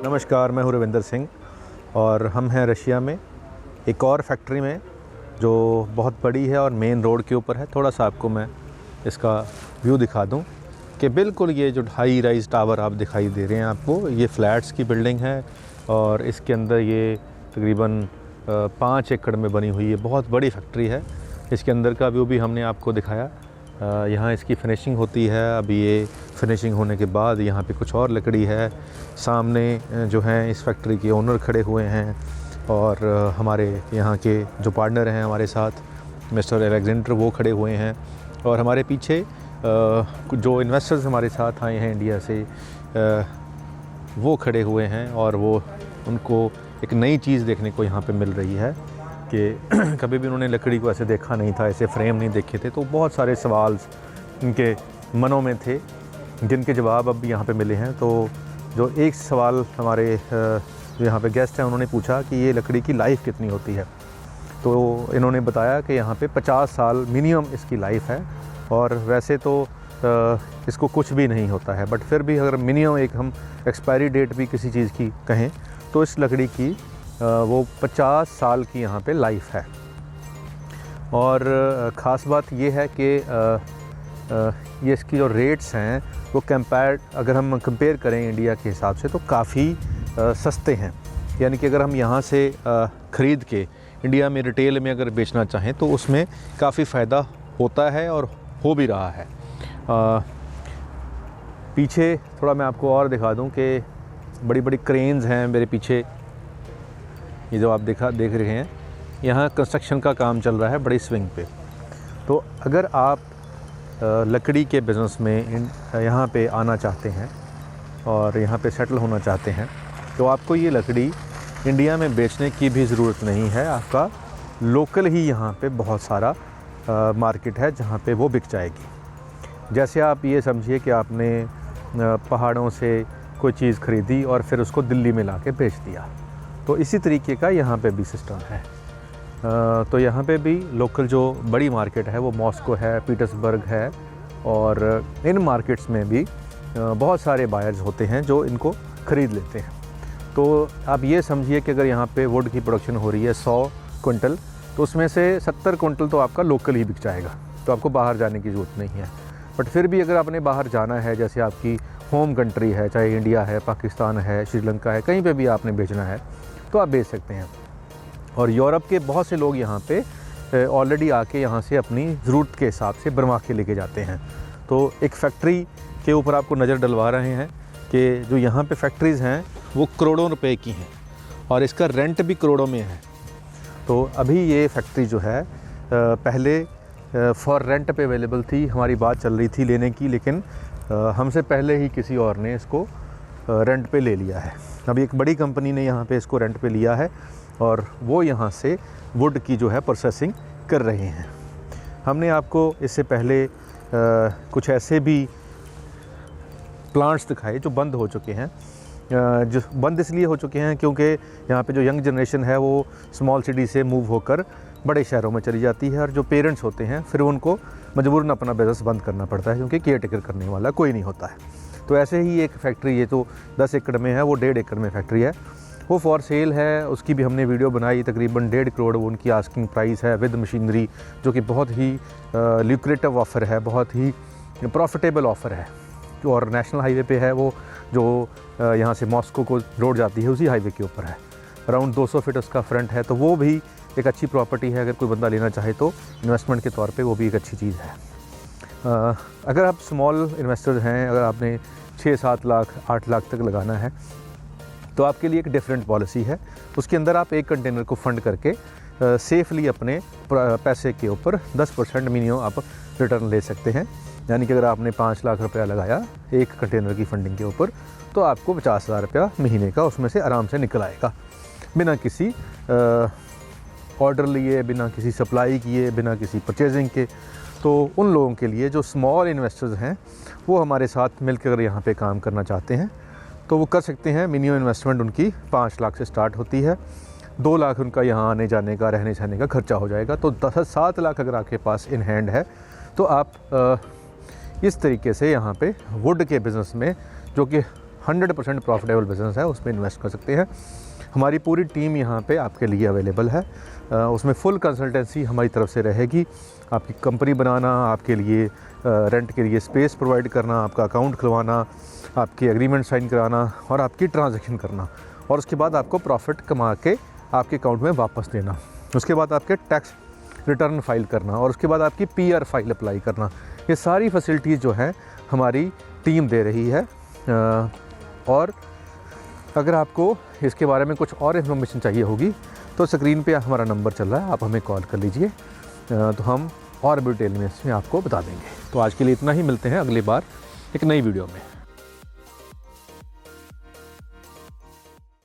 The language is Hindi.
नमस्कार, मैं हूँ रविंदर सिंह और हम हैं रशिया में एक और फैक्ट्री में जो बहुत बड़ी है और मेन रोड के ऊपर है। थोड़ा सा आपको मैं इसका व्यू दिखा दूँ कि बिल्कुल ये जो हाई राइज़ टावर आप दिखाई दे रहे हैं आपको, ये फ्लैट्स की बिल्डिंग है और इसके अंदर ये तकरीबन 5 एकड़ में बनी हुई है। बहुत बड़ी फैक्ट्री है। इसके अंदर का व्यू भी हमने आपको दिखाया। यहाँ इसकी फिनिशिंग होती है। अभी ये फिनिशिंग होने के बाद यहाँ पे कुछ और लकड़ी है। सामने जो हैं इस फैक्ट्री के ओनर खड़े हुए हैं और हमारे यहाँ के जो पार्टनर हैं हमारे साथ मिस्टर एलेक्जेंडर, वो खड़े हुए हैं। और हमारे पीछे जो इन्वेस्टर्स हमारे साथ आए हैं इंडिया से, वो खड़े हुए हैं और वो उनको एक नई चीज़ देखने को यहाँ पे मिल रही है कि कभी भी उन्होंने लकड़ी को ऐसे देखा नहीं था, ऐसे फ्रेम नहीं देखे थे। तो बहुत सारे सवाल उनके मनों में थे जिनके जवाब अब यहाँ पे मिले हैं। तो जो एक सवाल हमारे जो यहाँ पे गेस्ट हैं उन्होंने पूछा कि ये लकड़ी की लाइफ कितनी होती है। तो इन्होंने बताया कि यहाँ पे 50 साल मिनिमम इसकी लाइफ है। और वैसे तो इसको कुछ भी नहीं होता है, बट फिर भी अगर मिनिमम एक हम एक्सपायरी डेट भी किसी चीज़ की कहें तो इस लकड़ी की वो 50 साल की यहाँ पे लाइफ है। और ख़ास बात ये है कि ये इसकी जो रेट्स हैं वो अगर हम कंपेयर करें इंडिया के हिसाब से तो काफ़ी सस्ते हैं। यानी कि अगर हम यहाँ से ख़रीद के इंडिया में रिटेल में अगर बेचना चाहें तो उसमें काफ़ी फ़ायदा होता है और हो भी रहा है। पीछे थोड़ा मैं आपको और दिखा दूं कि बड़ी बड़ी क्रेन्स हैं मेरे पीछे। ये जो आप देख रहे हैं, यहाँ कंस्ट्रक्शन का काम चल रहा है बड़ी स्विंग पे। तो अगर आप लकड़ी के बिज़नेस में यहाँ पे आना चाहते हैं और यहाँ पे सेटल होना चाहते हैं तो आपको ये लकड़ी इंडिया में बेचने की भी ज़रूरत नहीं है। आपका लोकल ही यहाँ पे बहुत सारा मार्केट है जहाँ पे वो बिक जाएगी। जैसे आप ये समझिए कि आपने पहाड़ों से कोई चीज़ ख़रीदी और फिर उसको दिल्ली में लाके बेच दिया, तो इसी तरीके का यहाँ पे भी सिस्टम है। तो यहाँ पे भी लोकल जो बड़ी मार्केट है वो मॉस्को है, पीटर्सबर्ग है और इन मार्केट्स में भी बहुत सारे बायर्स होते हैं जो इनको ख़रीद लेते हैं। तो आप ये समझिए कि अगर यहाँ पे वुड की प्रोडक्शन हो रही है 100 कुंटल, तो उसमें से 70 कुंटल तो आपका लोकल ही बिक जाएगा। तो आपको बाहर जाने की ज़रूरत नहीं है। बट फिर भी अगर आपने बाहर जाना है, जैसे आपकी होम कंट्री है, चाहे इंडिया है, पाकिस्तान है, श्रीलंका है, कहीं पे भी आपने बेचना है तो आप बेच सकते हैं। और यूरोप के बहुत से लोग यहाँ पे ऑलरेडी आके यहाँ से अपनी ज़रूरत के हिसाब से बनवा के लेके जाते हैं। तो एक फैक्ट्री के ऊपर आपको नज़र डलवा रहे हैं कि जो यहाँ पे फैक्ट्रीज़ हैं वो करोड़ों रुपए की हैं और इसका रेंट भी करोड़ों में है। तो अभी ये फैक्ट्री जो है पहले फॉर रेंट पे अवेलेबल थी। हमारी बात चल रही थी लेने की, लेकिन हमसे पहले ही किसी और ने इसको रेंट पे ले लिया है। अभी एक बड़ी कंपनी ने यहाँ पे इसको रेंट पे लिया है और वो यहाँ से वुड की जो है प्रोसेसिंग कर रहे हैं। हमने आपको इससे पहले कुछ ऐसे भी प्लांट्स दिखाए जो बंद हो चुके हैं। जो बंद इसलिए हो चुके हैं क्योंकि यहाँ पे जो यंग जनरेशन है वो स्मॉल सिटी से मूव होकर बड़े शहरों में चली जाती है और जो पेरेंट्स होते हैं फिर उनको मजबूरन अपना बिज़नेस बंद करना पड़ता है क्योंकि केयर टेकर करने वाला कोई नहीं होता है। तो ऐसे ही एक फैक्ट्री, ये तो 10 एकड़ में है, वो 1.5 एकड़ में फैक्ट्री है, वो फॉर सेल है। उसकी भी हमने वीडियो बनाई। तकरीबन 1.5 करोड़ वो उनकी आस्किंग प्राइस है विद मशीनरी, जो कि बहुत ही ल्यूक्रेटिव ऑफ़र है, बहुत ही प्रॉफिटेबल ऑफ़र है। और नेशनल हाईवे पे है वो, जो यहाँ से मॉस्को को रोड जाती है उसी हाईवे के ऊपर है। अराउंड 200 फीट उसका फ्रंट है। तो वो भी एक अच्छी प्रॉपर्टी है। अगर कोई बंदा लेना चाहे तो इन्वेस्टमेंट के तौर पे वो भी एक अच्छी चीज़ है। अगर आप स्मॉल इन्वेस्टर्स हैं, अगर आपने 6-7 लाख 8 लाख तक लगाना है तो आपके लिए एक डिफरेंट पॉलिसी है। उसके अंदर आप एक कंटेनर को फंड करके सेफली अपने पैसे के ऊपर 10% मिनिमम आप रिटर्न ले सकते हैं। यानी कि अगर आपने 5 लाख रुपया लगाया एक कंटेनर की फंडिंग के ऊपर तो आपको 50,000 रुपया महीने का उसमें से आराम से निकल आएगा, बिना किसी ऑर्डर लिए, बिना किसी सप्लाई किए, बिना किसी परचेजिंग के। तो उन लोगों के लिए जो स्मॉल इन्वेस्टर्स हैं वो हमारे साथ मिलकर अगर यहाँ पे काम करना चाहते हैं तो वो कर सकते हैं। मिनिमम इन्वेस्टमेंट उनकी 5 लाख से स्टार्ट होती है। 2 लाख उनका यहाँ आने जाने का, रहने सहने का खर्चा हो जाएगा। तो 7 लाख अगर आपके पास इन हैंड है तो आप इस तरीके से यहाँ पे वुड के बिज़नेस में, जो कि 100% प्रॉफिटेबल बिज़नेस है, उसमें इन्वेस्ट कर सकते हैं। हमारी पूरी टीम यहाँ पे आपके लिए अवेलेबल है। उसमें फुल कंसल्टेंसी हमारी तरफ से रहेगी। आपकी कंपनी बनाना, आपके लिए रेंट के लिए स्पेस प्रोवाइड करना, आपका अकाउंट खुलवाना, आपकी एग्रीमेंट साइन कराना और आपकी ट्रांजैक्शन करना, और उसके बाद आपको प्रॉफिट कमा के आपके अकाउंट में वापस देना। उसके बाद आपके टैक्स रिटर्न फाइल करना, और उसके बाद आपकी PR फाइल अप्लाई करना। ये सारी फैसिलिटीज़ जो हैं हमारी टीम दे रही है। और अगर आपको इसके बारे में कुछ और इन्फॉर्मेशन चाहिए होगी तो स्क्रीन पे हमारा नंबर चल रहा है, आप हमें कॉल कर लीजिए, तो हम और भी डिटेल में इसमें आपको बता देंगे। तो आज के लिए इतना ही, मिलते हैं अगली बार एक नई वीडियो में।